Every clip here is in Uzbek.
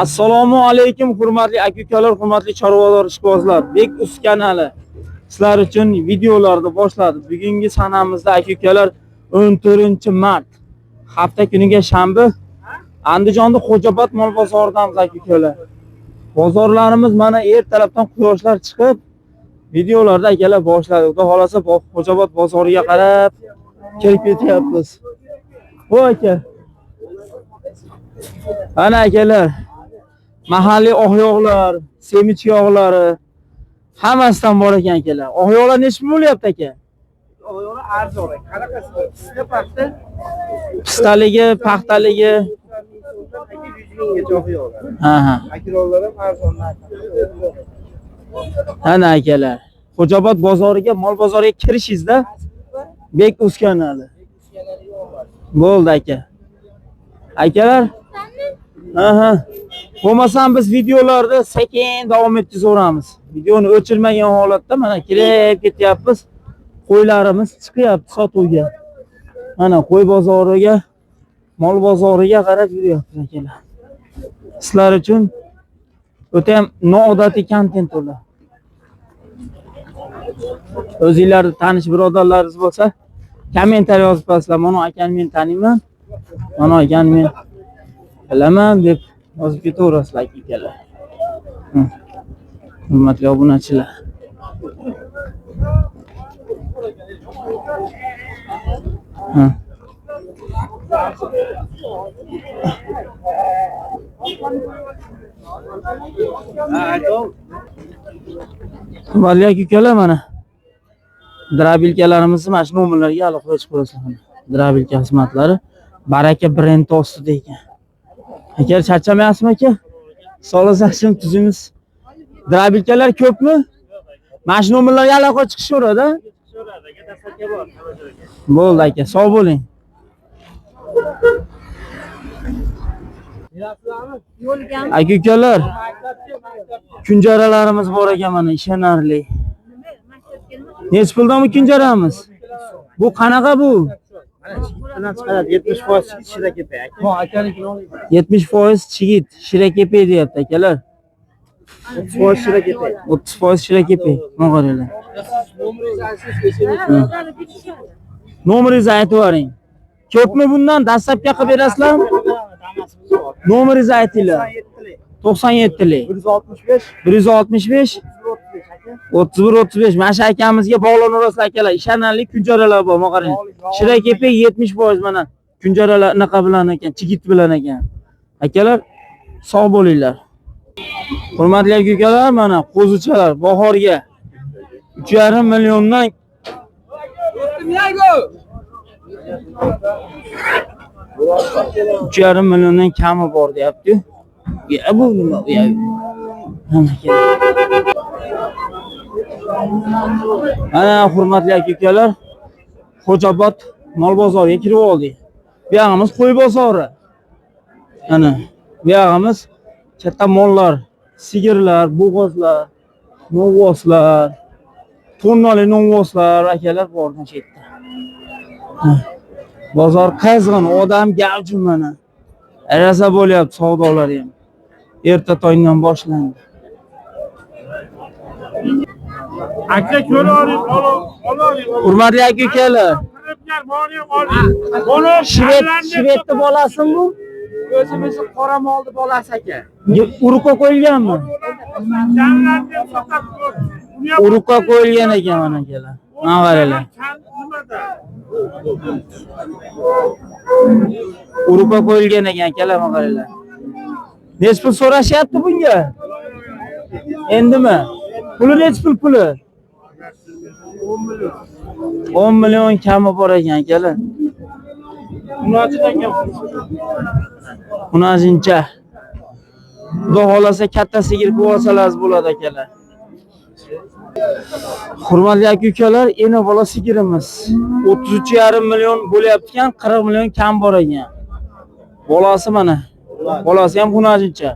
Assalomu alaykum hurmatli aka-ukalar, hurmatli chorvador ishqibozlar. Bek Uz kanali sizlar uchun videolarni boshladi. Bugungi sanamizda aka-ukalar 14-mart hafta kuniga shanba Andijonda Xo'jobod mol bozoridamiz aka-ukalar. Bozorlarimiz mana ertalabdan quyoshlar chiqib videolarda akalar boshladi. Xudo xolasa Xo'jobod bozoriga qarab kelib ketyapmiz. Bu aka. Ana akalar, mahalliy oqyoqlar, semich yog'lari hammasidan bor ekan akalar. Oqyoqlar nechta bo'lyapti aka? Oqyoqlar arzon. Qanaqasi? Pista paxta. Pistaligi, paxtaligi 100 minggacha oqyoqlar. Ha. Akilollar ham arzon. Ana akalar, Xo'jobod bozoriga, mol bozoriga kirishingizda Bek Uz kanali. Bo'ldi aka. Akalar, bo'lmasam biz videolarni sekin davom etkazaveramiz. Videoni o'chirmagan holatda mana kirib ketyapmiz. Qo'ylarimiz chiqyapti sotuvga. Mana qo'y bozoriga, mol bozoriga qarab yuryapmiz akalar. Sizlar uchun o'ta ham noodatiy kontent ular. O'zingizlar tanish birodarlaringiz bo'lsa, kommentariy yozib qo'yasizlar. Mana akani men taniyman. Mana akani men bilaman deb yozib ketaverasizlar aka-ukalar. Hurmatli obunachilar. Hurmatli aka-ukalar, mana drabilkalarimizni mana shu nomerlarga aloqa qilib qo'yasizlar. Drabilka xizmatlari Baraka brendi ostida ekan. Aka charchamayapsizmi aka? Sog'lasiz, tuzimiz. Drabilkalar ko'pmi? Mana shu nomerlarga aloqa chiqishaveradi. Chiqishaveradi, aka dastlabki bor. Bo'ldi aka, sog' bo'ling. Aka-ukalar, kunjaralarimiz bor ekan mana, ishonarli. Nech puldan kunjaramiz? Bu qanaqa bu? Mana chiqadi 70% shirakepe aka. Ha, akanikini oling. 70% chigit, shirakepe deyapti akalar. 30% shirakepe. 30% shirakepe. Mana qaranglar. Nomeringizni aytib yuboring. Ko'pmi bundan dastlabki qilib berasizlarmi? Nomeringizni aytinglar. 97lik. 165 31-35. Mana shu akamizga bog'lanaverasizlar akalar. Ishonarli kunjaralar bor, mana qarang. Shirakepe 70% mana. Kunjaralar anaqa bilan ekan, chigit bilan ekan. Akalar, sog' bo'linglar. Hurmatli aka-ukalar, mana qo'zichalar bahorga 3,5 milliondan 3,5 milliondan kami bor deyapti. Ya bu nima bu ya? Mana hurmatli aka-ukalar, Xo'jobod mol bozoriga kirib oldik. Bu yog'imiz qo'y bozori. Ana, bu yog'imiz katta mollar, sigirlar, bo'g'ozlar, novvoslar, tonnali novvoslar akalar bor mana shu yerda. Bozor qizg'in, odam gavjum mana. Arasa bo'lyapti savdolar ham. Erta tongdan boshlandi. Aka ko'ra oling, oling. Hurmatli aka-ukalar, Shvedni bolasimi bu? O'zimiz qora molni bolasi aka. Uruqqa qo'yilganmi? Uruqqa qo'yilgan ekan mana akalar. Mana qaranglar. Uruqqa qo'yilgan ekan akalar, mana qaranglar. Nech pul so'rashyapti bunga? Endimi? Puli nech pul puli? 10 million kami bor ekan akalar. Unazincha. Xudo xolasa katta sigir qilib olsangiz bo'ladi akalar. Hurmatli aka-ukalar, ena bola sigirimiz 33,5 million bo'lyapti-kan, 40 million kam bor ekan. Bolasi mana. Bolasi ham xunazincha.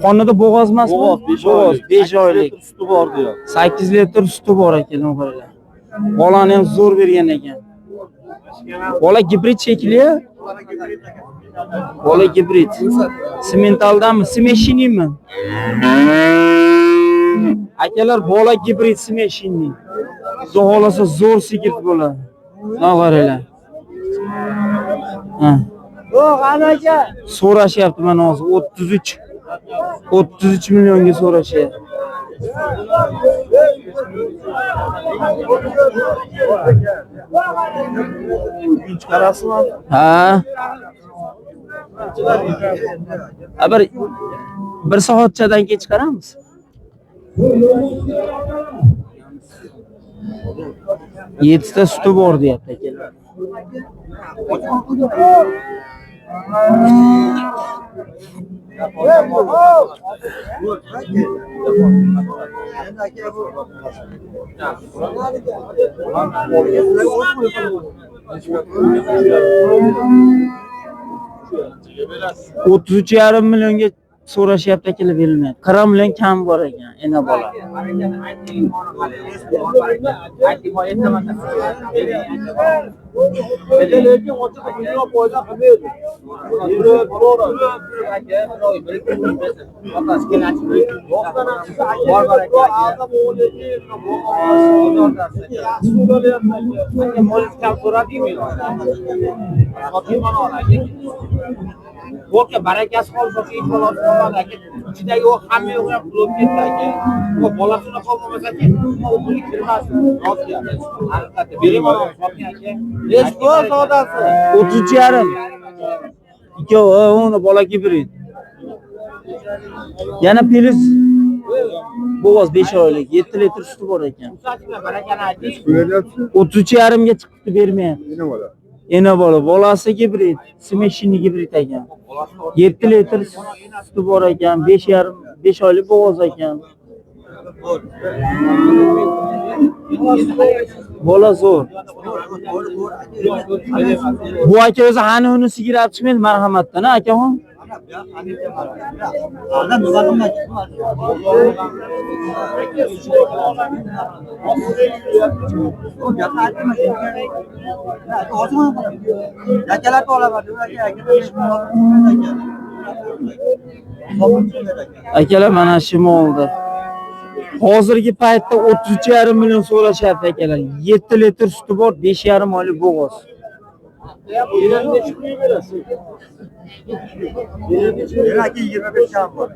Qonida bo'g'oz emasmi? Bo'g'oz, 5 oylik. Suti bor diyor. 8 litr suti bor ekan, qaranglar. Bolani ham zo'r bergan ekan. Bola gibrid shekli. Bola gibrid. Simentaldami, smeshinimi? Akalar bola gibrid smeshinni. Xudo xolasa zo'r sigirt bo'ladi. Navaralar. Ha. Yo'q, ana aka. So'rashyapti mana hozir 33 millionga so'rashyapti. Chiqarasizmi? Ha. Bir soatchadan keyin chiqaramiz. Yettita suti bor deyapti akalar. O'ttiz uch yarim millionga so'rashyapti akalar, berilmayapti. 40 million kam bor ekan, ena bola. Bo'lsa barakasi qolsa hech bo'ladi aka. Ichidagi o hamma yo'q ham qilib ketdi aka. Bu bolasini qolmasa-chi, o'qishga kirmasin. Rossiya. Albatta, beraman sotgan aka. Hech bo'l savdosi. 33 yarim. Ikkovi uni bola gibrid. Yana plus bo'g'oz 5 oylik 7 litr suti bor ekan. Barakani ayting. 33 yarimga chiqibdi, bermayapti. Ena bola, bolasi gibrid, smeshinni gibrid ekan. 7 litr suti bor ekan, 5 oylik bo'g'oz ekan. Bola zo'r. Bu aka o'zi hani uni sigirab chiqmaydi marhamatdan, akaxon. Akalar mana shu molda. Hozirgi paytda 33,5 million so'rashyapti akalar. 7 litr suti bor, 5,5 oylik bo'g'oz. Belki 25 kam bor.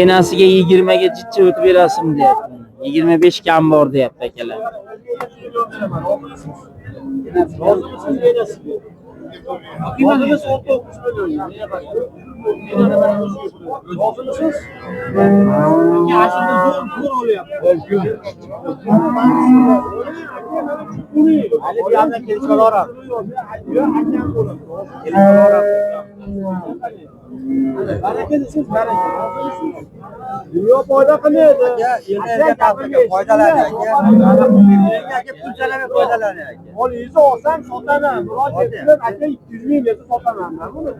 Enasiga 20 ga jichcha o'tib berasizmi deyapti. 25 kam bor deyapti akalar. Hozirimiz 19 million. Hozirmisiz? Aslında zo'r olyapti. Ali bir yerdan kelib qolaram. Baraka desiz, baraka. Dunyo foyda qilmaydi. Yerga foydalanadi aka. Yerga pulchalarga foydalanadi aka. Olingizni olsam sotaman. Murojaat qilib aka 200 ming desa sotaman men buni.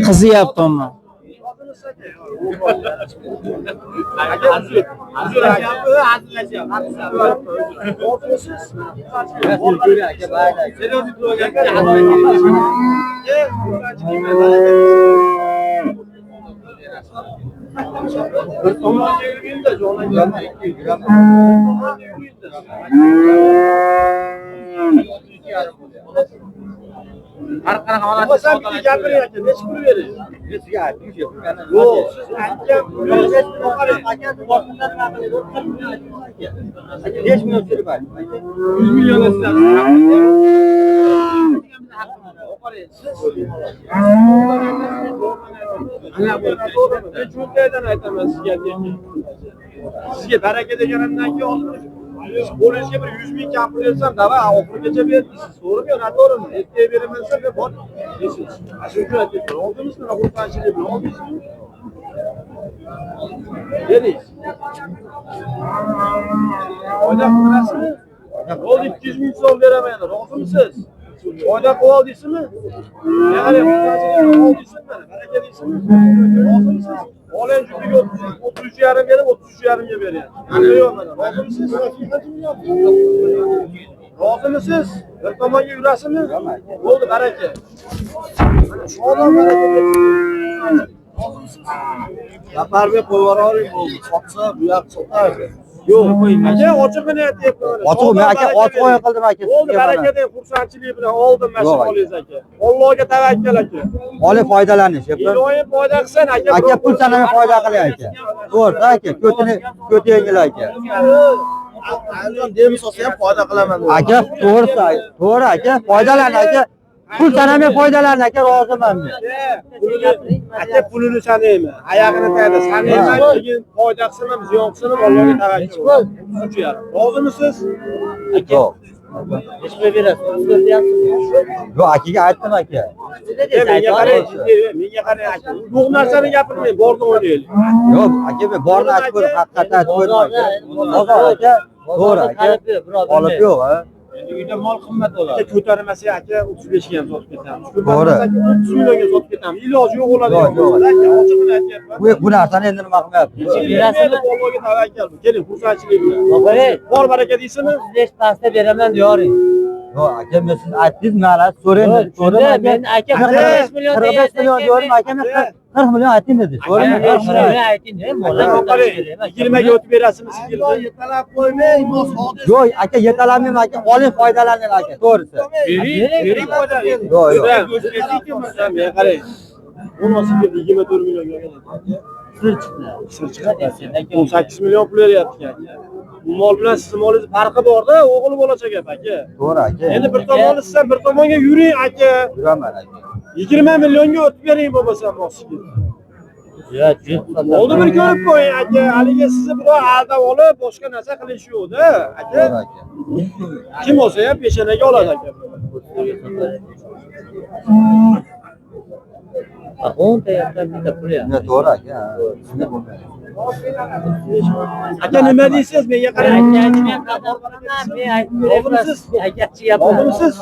Qiziyapti amma. Har qanaqa holatda sotaman. Gapiryapti, nech pul bering? Hech gap, yo'q. Yo'q, siz aytgan pulni oqaring. Aka, boshqadan nima qiladi? 5 million so'rayman. 100 million sizlar. Oqaring, siz. Ana bu cho'ntaydan aytaman sizga. Sizga baraka deganimdan keyin Polisiga bir 100 ming kam pul bersam, davay oxirigacha berasiz. To'g'rimi yo, noto'g'rimi? Ertaga beramansa, deb bor. Deysiz. Shu uchun aytdim. Oldingizmi, xursandchilik bilan oldingizmi? Bering. Oyda qilasizmi? Oldi 200 ming so'm beraman, rozimisiz? Foyda qol deysizmi? Ya'ni qol deysizmi? Baraka deysizmi? Rozimisiz? Olen jupiga 33,5 berib 33,5 ga beryapti. Yo'q yo'q mana. Rozimisiz? Rozimisiz? Bir tomonga yurasizmi? Bo'ldi baraka. Mana shu odam baraka deb. Rozimisiz? Zafarga qo'yvoraring bo'ldi. Sotsa, bu yoq sotadi. Yo'q, aka ochiqini aytyapman. Ochiq men aka ochiq o'yin qildim aka. Bo'ldi, baraka deb xursandchilik bilan oldim mashina olingiz aka. Allohga tavakkal aka. Olib foydalanish. Iloyim foyda qilsan aka. Aka pul sanamay foyda qiling aka. To'g'ri aka, ko'ti yengil aka. Ayol demi solsa ham foyda qilaman. Aka to'g'ri aka, foydalan aka. Pul sanamay foydalaning aka, roziman men. Aka pulini sanayman. Oyog'ini tayda sanayman. Keyin foyda qilsin ham, ziyon qilsin ham Allohga tavakkal. Rozimisiz? Aka. Hech bir berasiz. Yo'q, akaga aytdim aka. Menga qarang, menga qarang aka. Yo'q narsani gapirmang, borni o'ynaylik. Yo'q, aka men borni aytib ko'rdim, haqiqatni aytib ko'rdim aka. Bozor aka, to'g'ri aka. Olib yo'q, ha. Endi uyda mol qimmat bo'ladi. Aka ko'tarmasa aka 35 ga ham sotib ketamiz. To'g'ri. 30 millionga sotib ketamiz. Iloji yo'q bo'ladi. Yo'q. Aka ochiqini aytyapman. Bu narsani endi nima qilmayapti? Berasizmi? Allohga tavakkal. Keling, xursandchilik bilan. Bor baraka deysizmi? 35 pasta beraman diyoring. Yo'q, aka men siz aytdingiz, mana so'rang. Men aka 45 million 45 million diyorum aka, men 40 million ayting dedi. So'rang. 40 million ayting, mo'llar 20 ga o'tib berasizmi sizga? Yetalab qo'ymang, Yo'q, aka yetalanmayman aka, oling foydalaning aka, to'g'risi. bering foyda. Yo'q. Men qarang. 24 millionga olgan. sir chiqdi. 18 million pul beryapti aka. Bu mol bilan sizning molingiz farqi bor-da, o'g'il bola gap aka. To'g'ri aka. Endi bir tomonni sizdan bir tomonga yuring aka. Yuraman aka. 20 millionga o'tib bering bo'lmasa moksiga. Oldi bir ko'rib qo'ying aka. Haliga sizni birov aldab olib, boshqa narsa qilish yo'q-da aka. To'g'ri aka. Kim olsa ham peshanaga oladi aka. 10 ta yaptan bitta pul ya. Ne to'g'ri aka. Sizni bo'lmaydi. Aka nima deysiz? Menga qarang. Oldimsiz?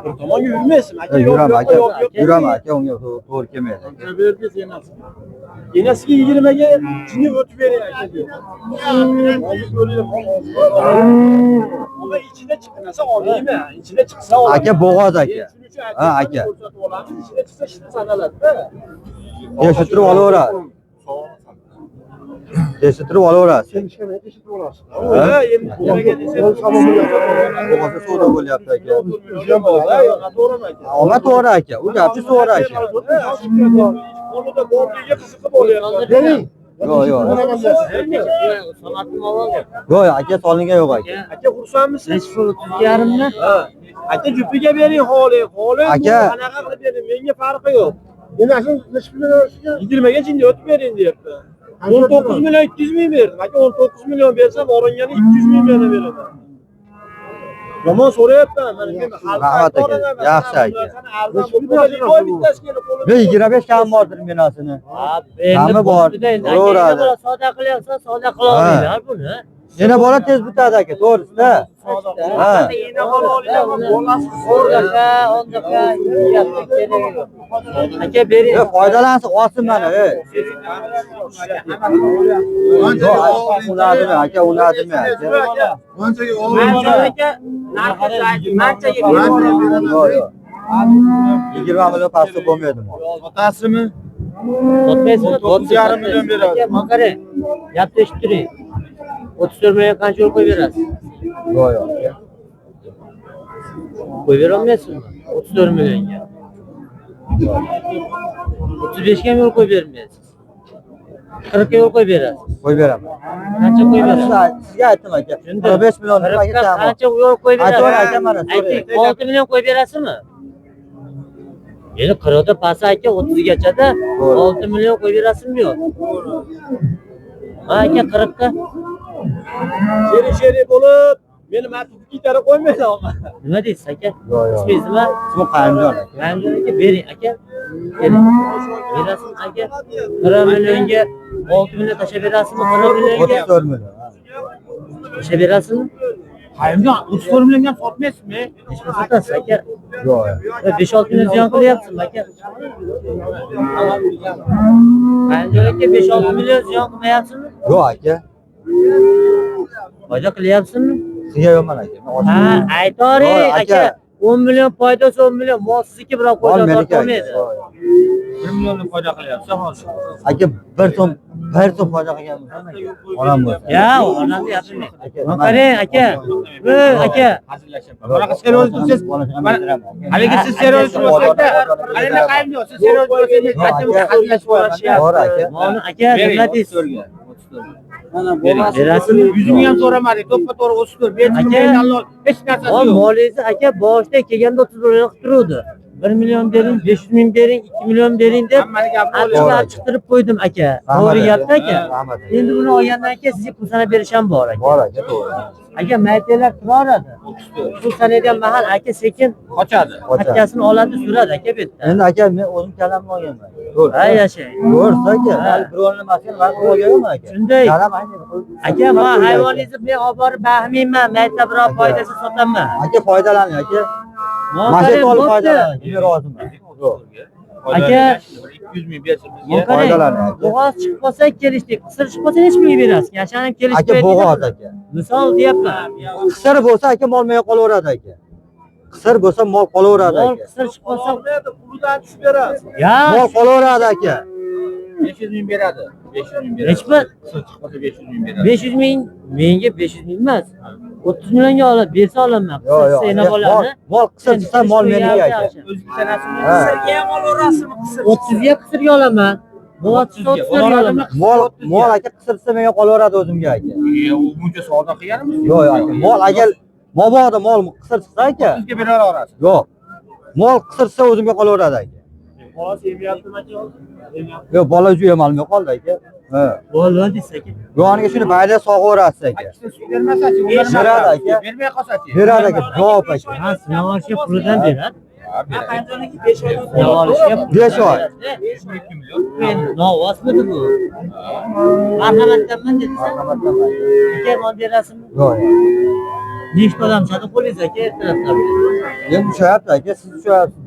Bir tomonga yurmaysizmi aka? Yuraman aka. Yuraman aka, unga to'g'ri kelmaydi. Enasiga 20 ga shuni o'tib bering aka. Ama içine çıkmasa olayım ya. İçine çıksa olayım. Aka bo'g'oz aka. Ha aka. İçine çıksa şimdi sanalar-da. Eshittirib olaveradi. Eshittirib olaveradi. Sen ishga eshitib olasın. Ha, endi nimaga desam, Bo'g'ozda savdo bo'lyapti aka. to'g'rimi aka? Ona to'g'ri aka. U gapni to'g'ri aka. Qo'lida borligiga qiziqib olyapti. Bering. Yo'q. Sanatni olib. Yo'q aka, solingan yo'q aka. Aka xursandmisiz? 30,5 ni. Ha. Aka jupiga bering holi. Aka. Qanaqa qilib bering? Menga farqi yo'q. Endi shu 20 ga chinga o'tib bering deyapti. 19 million 200 ming berdim. Aka 19 million bersam oringani 200 ming meni beraman. Yomon so'rayapman. Mana men Rahmat aka. Yaxshi aka. Men 25 kam bordir menasini. Kami bor. Bo'laveradi. Savdo qilyapsan, savdo qila olmaylar buni. Yana bola tez bitadi aka, to'g'risi-da. Ha. Aka bering. Foydalansin, olsin mana, ey. Unadimi aka, unadimi aka. Manchaga manchaga Yo'q. 20 million pasta bo'lmaydi. Otasimi? Sotmaysizmi? 9,5 million beradi. Aka, maqare. Gapni eshittiring. 34 million qancha qo'yib berasiz? Yo'q. Qo'yib bera olmaysizmi? 34 millionga. 35 ga yo'l qo'yib bermaysiz. 40 ga yo'l qo'yib berasiz. Qo'yib beraman. Qancha qo'yib berasiz? Sizga aytdim aka. 45 million aka kam. Qancha yo'l qo'yib berasiz? Aytib aka mana, so'rang. 6 million qo'yib berasizmi? Endi 40 da pasa aka 30 gachada 6 million qo'yib berasizmi yo'q? Ha aka 40 ga. Sheri bo'lib, meni matib gitara qo'ymaydi ama. Nima deysiz aka? Yo'q. Ismingiz nima? Ismim Qayumjon aka. Qayumjon aka bering aka. Keling. Berasiz aka. 40 millionga 6 million tashlab berasizmi? 40 millionga 34 million. tashlab berasizmi? Hayımcan 34 milyon sotmaysizmi? Nechta sotasiz aka? Yo'q. 5-6 million ziyon qilyapsizmi aka? Hayimjon aka 5-6 million ziyon qilmayapsizmi? Yo'q aka. Foyda qilyapsizmi? Qilyapman aka. Ha, aytoring Yo'q, aka. aka. 10 million foydasi 10 million, mol sizniki biroq Mol foyda meniki aka. topolmaydi. 1 millionlik foyda qilyapsiz hozir. Aka 1 so'm foyda qilganmiz. Onam bo'lsa. Ya, onamni gapirmang. Qarang aka. Aka. Hazillashyapman. Bunaqa seriyoz tursiz. Haligi siz seriyoz turibsiz-da. Haligi qayerda siz seriyoz tursangiz, qachon hazillashib qo'yashyapsiz. To'g'ri aka. Molni aka nima deysiz? Mana bolasi Berasizmi? 100 ming ham so'ramadik. To'ppa-to'g'ri 34. Berishim Allah hech narsasi Hop, yo'q. molingizni aka boshida kelganda 30 million qilib turuvdi. 1 million bering, 500 ming bering, 2 million bering deb Hammani gapni achchiqlar chiqtirib qo'ydim aka. To'g'ri gapda aka. Rahmat. Endi buni olgandan keyin sizga pul sanab berish ham bor aka. Bor aka, to'g'ri. Aka maytanglar turaveradi. Pul sanaydigan mahal aka sekin Qochadi. patkasini oladi, suradi aka bu yerda. Endi aka men o'zim kalamni olganman. To'g'ri. Ha yashang. To'g'risi aka. Hali birovni maskan man olganman aka. Shunday. Kalam ayni. Aka, men hayvoningizni men olib borib bahmayman, mayta biror foydasi sotaman. Aka foydalaning aka. Mashin olib foydalaning. Men roziman. Yo'q. Aka, 200 ming bersin bizga. Foydalaning aka. Bo'g'oz chiqib qolsa kelishdik. Qisir chiqib qolsa necha mingga berasiz? Yashanib kelishib Aka bo'g'oz aka. Misol deyapman. Qisir bo'lsa aka mol mega qolaveradi aka. Qisir bo'lsa mol qolaveradi Mol aka. qisir chiqib qolsa, Pulidan tushib berasiz. ya, Mol qolaveradi aka. 500 ming beradi. 500 ming beradi. nechmi? Qisir chiqmasa 500 ming beradi. 500 ming, menga 500 ming emas. 30 millionga olib bersa olaman. Yo'q, yo'q. Seni Mol bolani. mol qisir chiqsa mol meniki aka. O'zbek sanasini Ha. qisirga ham olaverasizmi? Qisir. 30 ga qisirga olaman. Bo'g'oz chiqsa 30 ga olaman. Mol aka qisir chiqsa menga qolaveradi o'zimga aka. U buncha savdo qilganimiz Yo'q yo'q aka. Mol agar mabodo mol qisir chiqsa aka. Sizga bera olaverasiz. Yo'q. Mol qisir chiqsa o'zimga qolaveradi aka. Bola yemyaptimi aka hozir? Yo'q, bola juya malmay qoldi aka. Ha. Bo'ldi desa aka. Yo'q, aniga shuni bayda sog'averasiz aka. Ikkisi suv bermasa-chi, Beradi aka. Bermay qolsa-chi. Beradi aka. Javob aka. Ha, sinov olishga pulidan beradi. Qayerdaniki 5 oy Sinov olishga 5 oy. 2 million. Men novosmidi bu? Marhamatdanman dedi. Aka, mol berasizmi? Yo'q. Nechta odam chaqib qo'yingiz aka ertalabdan? Endi ushayapti aka, siz ushayapsiz.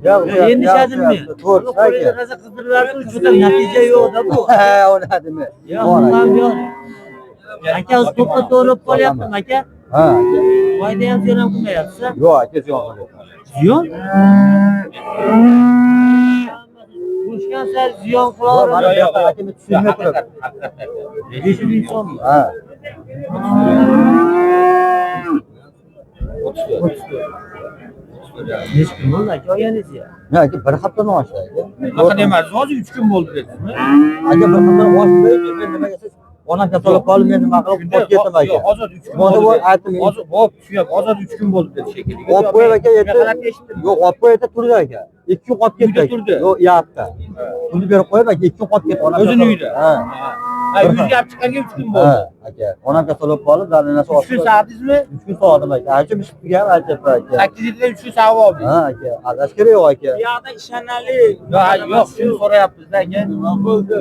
Endi ishadimmi? To'g'ri Qo'lingizni aka. qaza qizdirlarsiz, uchta natija yo'qda bu. Ha, o'nadimi? Yo'q, ham yo'q. Aka, o'zi to'ppa to'g'ri qolyaptimi aka? Ha. Foyda ham ziyon ham qilmayapsiz. Yo'q aka, ziyon qilyapman. Ziyon? Urushgan sari ziyon Mana bu qilaveradi. yoqqa aka tushunmay turib. 500 ming so'mmi? Ha. 34. Necha kun bo'ldi aka olganingizga? Ya aka bir haftadan oshdi aka. Bunaqa demas, hozir 3 kun bo'ldi dedingizmi? Aka bir haftadan oshdi. Men nimaga siz onam kasallik qolib men nima qilib qo'yib ketdim aka. Yo'q, hozir 3 kun Mana bu bo'ldi. aytdim. Hozir hop, tushyap, hozir 3 kun bo'ldi dedi shekilli. Olib qo'yib aka Men yetdi. qarab eshitdim. Yo'q, olib qo'yib turdi aka. 2 kun qolib ketdi. Uyda aka. turdi. Yo'q, yapti. Pulni berib qo'yib aka 2 kun qolib ketdi. Onam O'zini kasallik- uyda. Ha. Ha, uyga olib chiqqanga 3 kun bo'ldi. Ha, aka. Onam kasallik qolib, zalinasi 3 kun sa'dingizmi? 3 kun sog'dim aka. Ancha mishqiga ham aytyapti aka. 8 yilda 3 kun sa'v oldik. Ha aka, adash kerak yo'q aka. Bu yoqda ishonarli. Yo'q, shuni so'rayapmiz-da aka. Nima bo'ldi?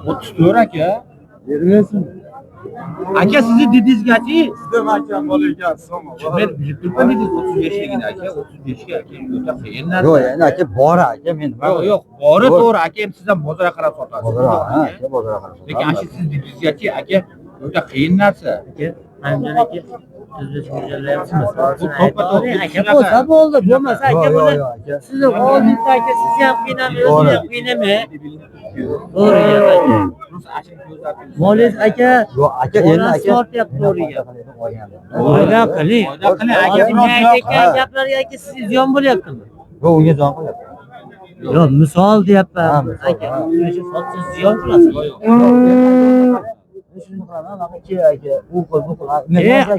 34 aka. Bermaysin. Aka sizni dedingizgachi? Sizdan aka bola ekansiz. Men bilib turibman dedingiz 35ligini aka, 35ga aka o'ta qiyin narsa. Yo'q, endi aka bor aka men. Yo'q, bori to'g'ri aka, ham sizdan bozorga qarab sotasiz. Bozor, ha, aka bozorga qarab. Lekin ana shu siz dedingizgachi aka, o'ta qiyin narsa. Aka, Anjon aka, sizni mo'ljallayapsizmi? to'ppa-to'g'ri Aka bo'lsa bo'ldi, bo'lmasa aka Yo'q, buni yo'q, aka. sizni oldingizda aka sizni ham qiynamay, o'zingizni ham qiynamay. To'g'ri gap aka. Molingiz aka, Yo'q, aka endi bolasi aka. tortyapti to'g'ri gap. Foyda Foyda qiling. Foyda qiling, aka, Hozir biroz men aytayotgan yo'q. gaplarga aka sizga ziyon bo'lyaptimi? Yo'q, unga zon qilyapti. Yo'q, misol Ha, deyapman. misol, Aka, ha. o'sha sotsiz ziyon qilasiz. Shuni qilaman, aka, aka, u qil, bu qil.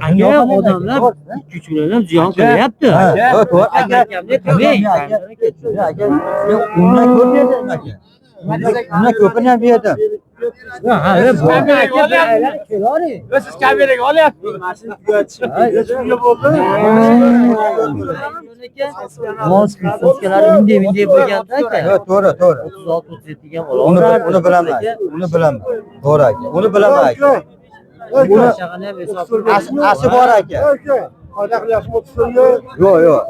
Aka, odamlar 2-3 million ham ziyon qilyapti. Ha, to'g'ri, aka. Hakamlik qiling. Aka, aka, undan ko'p berdim aka. Undan ko'pini ham berdim. Ha, bu aka bir aylanib kelavering. Yo siz kameraga olyapsiz. Mashina tugatish. Shunga bo'ldi. Moskalari minday bo'lganda aka. Yo'q, to'g'ri, to'g'ri. 36-37 ga ham Uni olaveradi. bilaman. Uni bilaman. To'g'ri aka. Uni bilaman aka. Buni Aşağıya bir hesap. asi bor aka. Foyda qilyapsizmi 30 so'mga? Yo'q, yo'q.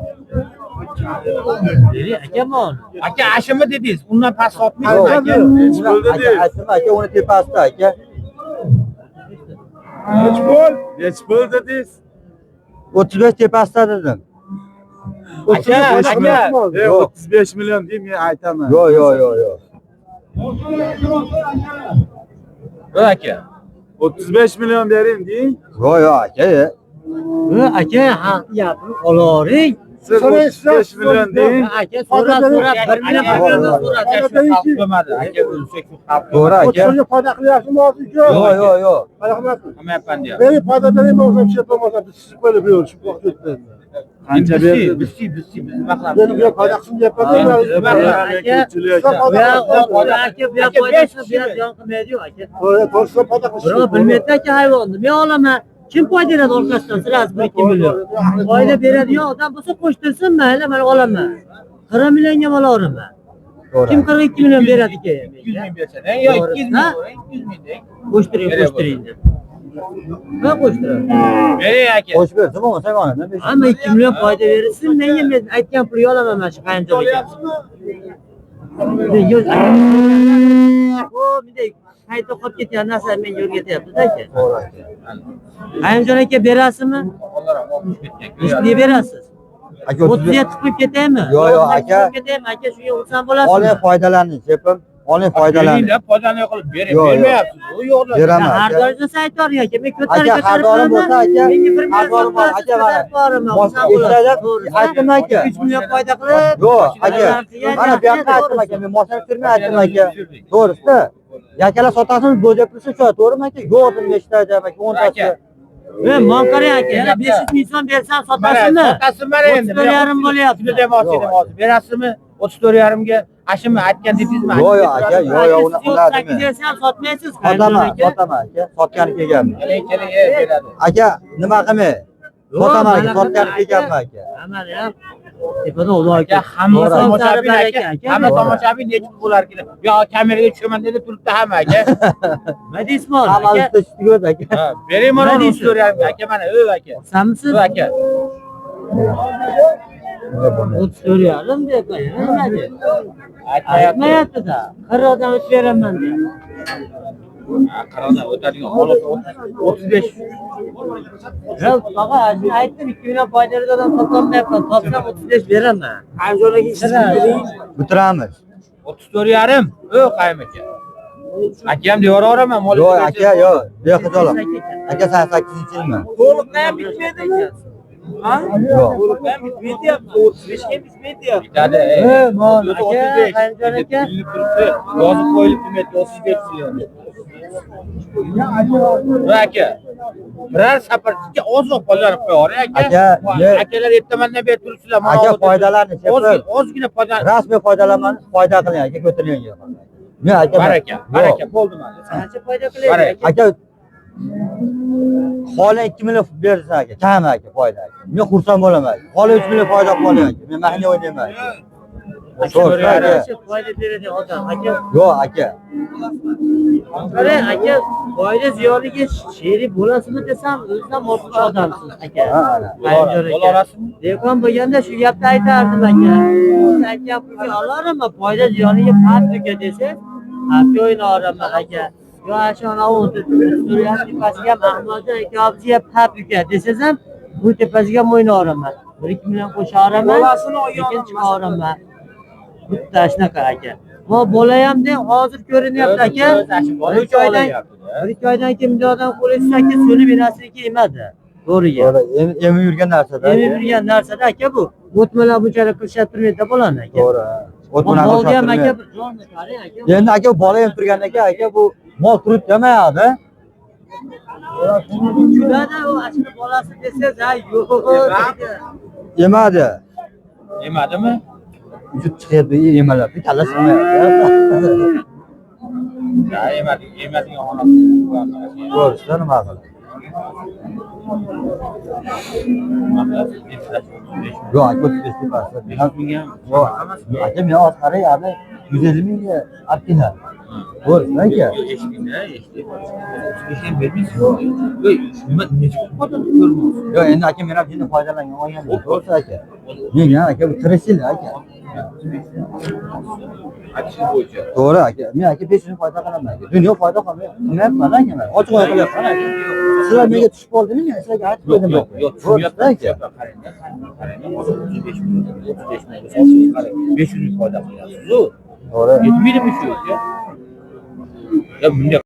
Biri akam onu. Aka ashimi dedingiz, undan past Yo'q, sotmaysiz aka. aka aytdim aka, uni tepasida aka. Nech pul dedingiz? 35 tepasida dedim. Aka, 35 million deb men aytaman. Yo'q, yo'q, yo'q, yo'q. aka. 35 million bering deng. Yo'q, yo'q aka. Aka haq gapni olaring. Siz 35 million deng. Aka so'ra 1 million Bo'lmadi. Aka o'lsak To'g'ri aka. foyda qilyapsizmi hozirga? Yo'q, yo'q, yo'q. Qilmayapman deyapti. Men foyda bermayman, o'zim ish yapolmasam, siz qo'yib berishib qo'yibdi. Qancha berdi? Biz nima qilamiz? Men bu foyda qilsin deyapman. aka foydasi berib yon qilmaydi-yu aka. To'g'ri, foyda qilsin. Biroq bilmaydi aka hayvonni. Men olaman. Kim foyda beradi orqasidan sirasi 1-2 million. Foyda beradigan odam bo'lsa qo'shtirsin, mayli men olaman. 40 millionga olaveraman. Kim 42 million beradi ekan? 200 ming bersa-da, yo 200 ming, 200 ming deng. Qo'shtiring deb. Va qo'shtiring. Bering aka. Qo'sh berdim, o'zim onadan. Hamma 2 million foyda berilsin, menga men aytgan pulni olaman mana shu qaynjoqga. O, bunday qayta qolib ketgan narsa menga o'rgatyapti-da aka. To'g'ri aka. Qaynjon aka berasizmi? Nechga berasiz? Aka 30 ga tiqib ketaymi? Yo'q, yo'q, aka. Ketaymi? Aka shunga ursam bo'lasizmi? Oling foydalaning, sepim. Oling foydalaning. Beringlar, foydani qilib bering. Yo'q, yo'q. Bermayapsiz. U yo'qlar. Beraman Har aka. doim aytoring aka, men ko'tarib Aka, har doim bo'lsa aka, menga 1 har doim million aka mana. boraman. Aytdim aka. 3 million foyda qilib. Yo'q, aka. Mana bu yoqqa aytdim aka, men moshina sürmay aytdim aka. To'g'risi. Yakalar sotasini bo'jab tursa shu, to'g'rimi aka? Yo'q deb nechta aytdim aka, 10 tasi. Men monkari aka, yana 500 ming so'm bersam sotasizmi? Sotasizmi mana endi? 34,5 bo'lyapti. Demoqchi. Berasizmi? 34,5 ga ashimi aytgan dedingizmi? Yo'q, yo'q aka, yo'q, yo'q, uni qiladim. 8 dersam sotmaysiz. Sotaman, sotaman aka. Sotgani kelganman. Keling, beradi. Aka, nima qilmay? Sotaman aka, sotgani kelganman aka. Hamma ham tepada ular Aka, hamma tomoshabin aka. Hamma tomoshabin necha pul bo'lar ekan? Yo, kameraga tushaman dedi, turibdi hamma aka. nima deysizmi aka? Hammasi tushdi aka. Ha, bering mana 34,5 aka mana, aka. Samsiz? Aka. 34,5 deb nima deydi? Aytmayapti-da. 40 dan o'tib beraman deydi. Qarada o'tadigan 35. Yo'q, tog'a, men aytdim 2 million foydali odam topolmayapman. Topsam 35 beraman. Anjonaga ishlaymiz. Bitiramiz. 34,5. Qayim aka. Akam devoraveraman, mol. Yo'q aka, yo'q. Bexijolat. Aka 88-yilman. To'liqdan bitmaydimi? Ha? Yo'q. To'liqdan bitmayapti. 35 ga bitmayapti. Bitadi. Mol aka, Qaynjon aka. Yozib qo'yilibdi, 35 million. Aka. Birar safarchiga ozroq qoldirib qo'yar aka. Akalar ertamandan beri turibsizlar. Aka foydalarni sepib. Ozgina foyda. Rasmiy foydalanmani foyda qiling aka, ko'taring. Men aka baraka, bo'ldi mana. Qancha foyda qilaylik aka? Holi 2 million bersa aka, kam aka foyda aka. Men xursand bo'laman. Holi 3 million foyda qo'ying aka. Men mahalla o'ynayman aka. Foyda beradi odam aka. Yo'q aka. Qarang aka, foyda ziyoniga sherik bo'lasizmi desam, o'zim ortiqcha odamsiz aka. Qaynjon aka. Dehqon bo'lganda shu gapni aytardim aka. Aka pulga olaman, foyda ziyoniga qancha desangiz, qancha o'ynayveraman aka. Yo ashona o'tirib tepasiga Mahmudjon aka olibsiga pap uka desangiz ham, bu tepasiga o'ynayveraman. 1-2 million qo'shaveraman, lekin chiqaveraman. Bitta shunaqa aka. Va bola ham de hozir ko'rinyapti aka. 1-2 oydan keyin bunday odam qo'li tushsa so'ni berasiki emadi. To'g'riga. Emi yurgan narsada. Emi yurgan narsada aka bu. O'tmalar bunchalik qilishib turmaydi bolani aka. To'g'ri. O'tmalar ham aka bir jonni qarang aka. Endi aka bola ham turgan aka bu mol turib demayapti. Shunada u ashuna bolasi desangiz, ha yo'q. Yemadi. Yemadimi? Vujud chiqyapti, yemalab. Bir talashmayapti. Ya yemadigan ona. To'g'risi, nima qiladi? Yo'q, aka 35 tepasi. Yo'q, aka men hozir qarayapti. 150 mingga olib keladi. To'g'risi aka. Yo endi aka men ham shunday foydalangan olganman. To'g'risi aka. Men aka bu tirishil aka. To'g'ri aka. Men aka 500 foyda qilaman aka. Dunyo foyda qilmayapman aka men. Ochiq aytyapman aka. Sizlar menga tushib qoldimi? Men sizlarga aytib qo'ydim. Yo'q, tushmayapti aka. 500 foyda qilyapsiz-ku. To'g'ri. Yetmaydimi shu? Ya bunday